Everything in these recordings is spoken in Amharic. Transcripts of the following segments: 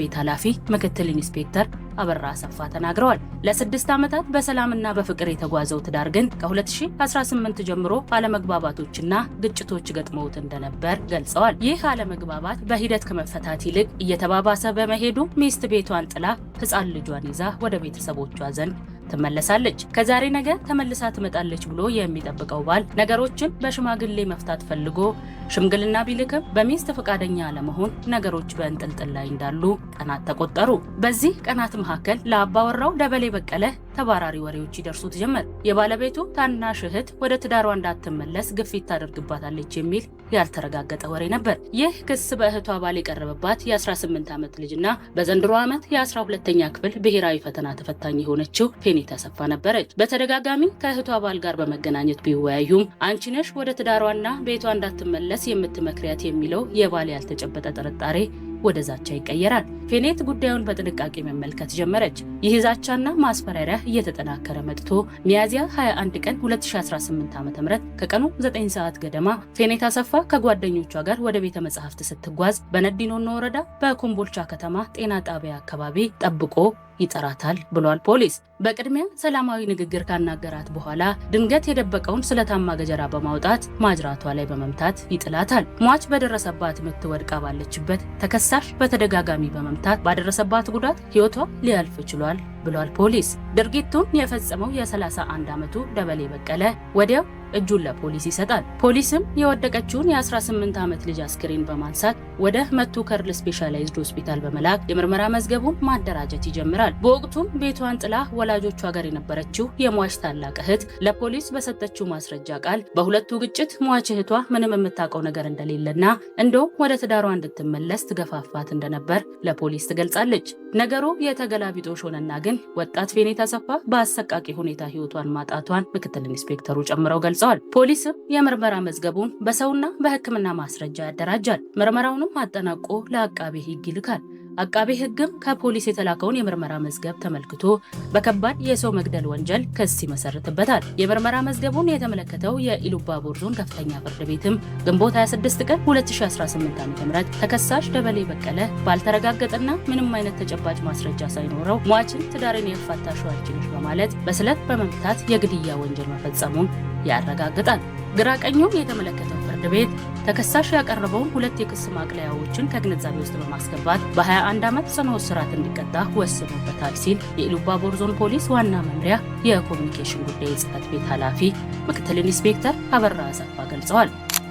ቤት ኃላፊ ምክትል ኢንስፔክተር አበራ አሰፋ ተናግረዋል። ለ6 ዓመታት በሰላምና በፍቅር የተጓዘው ትዳር ግን ከ2018 ጀምሮ አለመግባባቶችና ግጭቶች ገጥመውት እንደነበር ገልጸዋል። ይህ አለመግባባት በሂደት ከመፈታት ይልቅ እየተባባሰ በመሄዱ ሚስት ቤቷን ጥላ ሕፃን ልጇን ይዛ ወደ ቤተሰቦቿ ዘንድ ትመለሳለች። ከዛሬ ነገ ተመልሳ ትመጣለች ብሎ የሚጠብቀው ባል ነገሮችን በሽማግሌ መፍታት ፈልጎ ሽምግልና ቢልክም በሚስት ፈቃደኛ አለመሆን ነገሮች በእንጥልጥል ላይ እንዳሉ ቀናት ተቆጠሩ። በዚህ ቀናት መካከል ለአባወራው ደበሌ በቀለ ተባራሪ ወሬዎች ይደርሱት ጀመር። የባለቤቱ ታናሽ እህት ወደ ትዳሯ እንዳትመለስ ግፊት ታደርግባታለች የሚል ያልተረጋገጠ ወሬ ነበር። ይህ ክስ በእህቷ ባል የቀረበባት የ18 ዓመት ልጅና በዘንድሮ ዓመት የ12ኛ ክፍል ብሔራዊ ፈተና ተፈታኝ የሆነችው ፌኒት አሰፋ ነበረች። በተደጋጋሚ ከእህቷ ባል ጋር በመገናኘት ቢወያዩም አንቺ ነሽ ወደ ትዳሯና ቤቷ እንዳትመለስ የምትመክሪያት የሚለው የባል ያልተጨበጠ ጥርጣሬ ወደ ዛቻ ይቀየራል። ፌኔት ጉዳዩን በጥንቃቄ መመልከት ጀመረች። ይህ ዛቻና ማስፈራሪያ እየተጠናከረ መጥቶ ሚያዝያ 21 ቀን 2018 ዓ.ም ከቀኑ 9 ሰዓት ገደማ ፌኔት አሰፋ ከጓደኞቿ ጋር ወደ ቤተ መጻሕፍት ስትጓዝ በነዲኖኖ ወረዳ በኮምቦልቻ ከተማ ጤና ጣቢያ አካባቢ ጠብቆ ይጠራታል ብሏል ፖሊስ። በቅድሚያ ሰላማዊ ንግግር ካናገራት በኋላ ድንገት የደበቀውን ስለታማ ገጀራ በማውጣት ማጅራቷ ላይ በመምታት ይጥላታል። ሟች በደረሰባት ምት ወድቃ ባለችበት ተከሳሽ በተደጋጋሚ በመምታት ባደረሰባት ጉዳት ሕይወቷ ሊያልፍ ችሏል ብሏል ፖሊስ። ድርጊቱን የፈጸመው የ31 ዓመቱ ደበሌ በቀለ ወዲያው እጁን ለፖሊስ ይሰጣል። ፖሊስም የወደቀችውን የ18 ዓመት ልጅ አስክሬን በማንሳት ወደ መቱ ከርል ስፔሻላይዝድ ሆስፒታል በመላክ የምርመራ መዝገቡን ማደራጀት ይጀምራል። በወቅቱም ቤቷን ጥላ ወላጆቿ ጋር የነበረችው የሟች ታላቅ እህት ለፖሊስ በሰጠችው ማስረጃ ቃል በሁለቱ ግጭት ሟች እህቷ ምንም የምታውቀው ነገር እንደሌለና እንደውም ወደ ትዳሯ እንድትመለስ ትገፋፋት እንደነበር ለፖሊስ ትገልጻለች። ነገሩ የተገላቢጦሽ ሆነና ግን ወጣት ፌኔት አሰፋ በአሰቃቂ ሁኔታ ሕይወቷን ማጣቷን ምክትል ኢንስፔክተሩ ጨምረው ገልጸዋል። ፖሊስም የምርመራ መዝገቡን በሰውና በሕክምና ማስረጃ ያደራጃል። ምርመራውንም አጠናቆ ለአቃቤ ሕግ ይልካል። አቃቤ ሕግም ከፖሊስ የተላከውን የምርመራ መዝገብ ተመልክቶ በከባድ የሰው መግደል ወንጀል ክስ ይመሰርትበታል። የምርመራ መዝገቡን የተመለከተው የኢሉባቦር ዞን ከፍተኛ ፍርድ ቤትም ግንቦት 26 ቀን 2018 ዓ.ም ተከሳሽ ደበሌ በቀለ ባልተረጋገጠና ምንም አይነት ተጨባጭ ማስረጃ ሳይኖረው ሟችን ትዳሬን ያፋታሽው አንቺ ነሽ በማለት በስለት በመምታት የግድያ ወንጀል መፈጸሙን ያረጋግጣል። ግራ ቀኙን የተመለከተው ፍርድ ቤት ተከሳሽ ያቀረበውን 2 የክስ ማቅለያዎችን ከግንዛቤ ውስጥ በማስገባት በ21 ዓመት ጽኑ እስራት እንዲቀጣ ወስኖበታል ሲል የኢሉባቦር ዞን ፖሊስ ዋና መምሪያ የኮሚኒኬሽን ጉዳይ ጽሕፈት ቤት ኃላፊ ምክትል ኢንስፔክተር አበራ አሰፋ ገልጸዋል።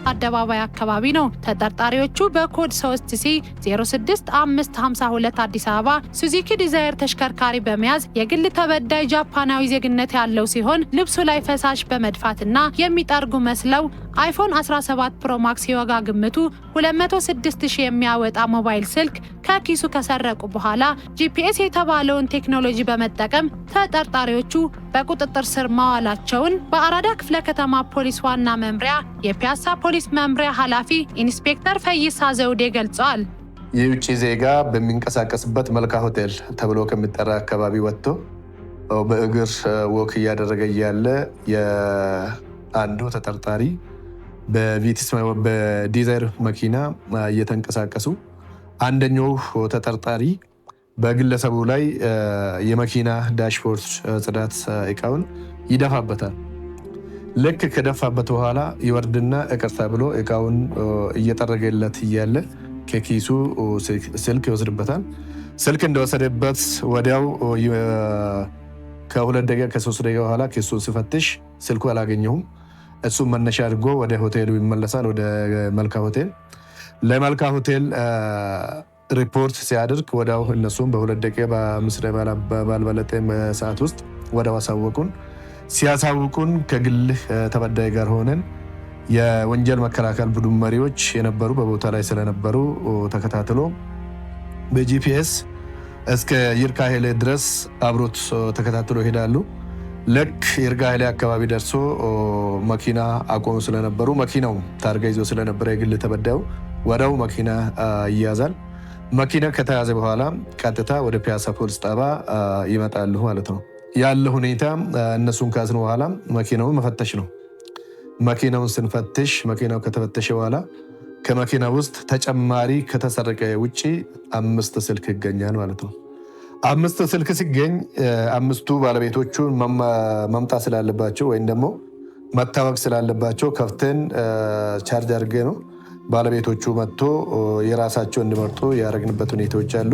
አደባባይ አካባቢ ነው ተጠርጣሪዎቹ በኮድ 3C06552 አዲስ አበባ ሱዙኪ ዲዛይር ተሽከርካሪ በመያዝ የግል ተበዳይ ጃፓናዊ ዜግነት ያለው ሲሆን ልብሱ ላይ ፈሳሽ በመድፋትና የሚጠርጉ መስለው አይፎን 17 ፕሮ ማክስ የዋጋ ግምቱ 206,000 የሚያወጣ ሞባይል ስልክ ከኪሱ ከሰረቁ በኋላ ጂፒኤስ የተባለውን ቴክኖሎጂ በመጠቀም ተጠርጣሪዎቹ በቁጥጥር ስር ማዋላቸውን በአራዳ ክፍለ ከተማ ፖሊስ ዋና መምሪያ የፒያሳ ፖሊስ መምሪያ ኃላፊ ኢንስፔክተር ፈይሳ ዘውዴ ገልጸዋል። የውጭ ዜጋ በሚንቀሳቀስበት መልካ ሆቴል ተብሎ ከሚጠራ አካባቢ ወጥቶ በእግር ወክ እያደረገ ያለ የአንዱ ተጠርጣሪ በቪትስ በዲዛይር መኪና እየተንቀሳቀሱ አንደኛው ተጠርጣሪ በግለሰቡ ላይ የመኪና ዳሽቦርድ ጽዳት እቃውን ይደፋበታል። ልክ ከደፋበት በኋላ ይወርድና ይቅርታ ብሎ እቃውን እየጠረገለት እያለ ከኪሱ ስልክ ይወስድበታል። ስልክ እንደወሰደበት ወዲያው ከ2 ደቂቃ ከ3 ደቂቃ በኋላ ኪሱን ሲፈትሽ ስልኩ አላገኘሁም። እሱም መነሻ አድርጎ ወደ ሆቴሉ ይመለሳል። ወደ መልካ ሆቴል ለመልካ ሆቴል ሪፖርት ሲያደርግ ወዲያው እነሱም በ2 ደቂቃ በ5 ባልበለጠ ሰዓት ውስጥ ወዲያው አሳወቁን። ሲያሳውቁን ከግል ተበዳይ ጋር ሆነን የወንጀል መከላከል ቡድን መሪዎች የነበሩ በቦታ ላይ ስለነበሩ ተከታትሎ በጂፒኤስ እስከ ይርጋ ኃይሌ ድረስ አብሮት ተከታትሎ ይሄዳሉ። ልክ ይርጋ ኃይሌ አካባቢ ደርሶ መኪና አቆሙ ስለነበሩ መኪናው ታርጋ ይዞ ስለነበረ የግል ተበዳዩ ወዲያው መኪና ይያዛል። መኪና ከተያዘ በኋላ ቀጥታ ወደ ፒያሳ ፖሊስ ጣቢያ ይመጣሉ ማለት ነው። ያለ ሁኔታ እነሱን ካዝኑ በኋላ መኪናውን መፈተሽ ነው። መኪናውን ስንፈትሽ መኪናው ከተፈተሸ በኋላ ከመኪና ውስጥ ተጨማሪ ከተሰረቀ ውጪ 5 ስልክ ይገኛል ማለት ነው። 5 ስልክ ሲገኝ 5ቱ ባለቤቶቹ መምጣት ስላለባቸው ወይም ደግሞ መታወቅ ስላለባቸው ከፍተን ቻርጅ አድርገ ነው ባለቤቶቹ መጥቶ የራሳቸው እንዲመርጡ ያደረግንበት ሁኔታዎች አሉ።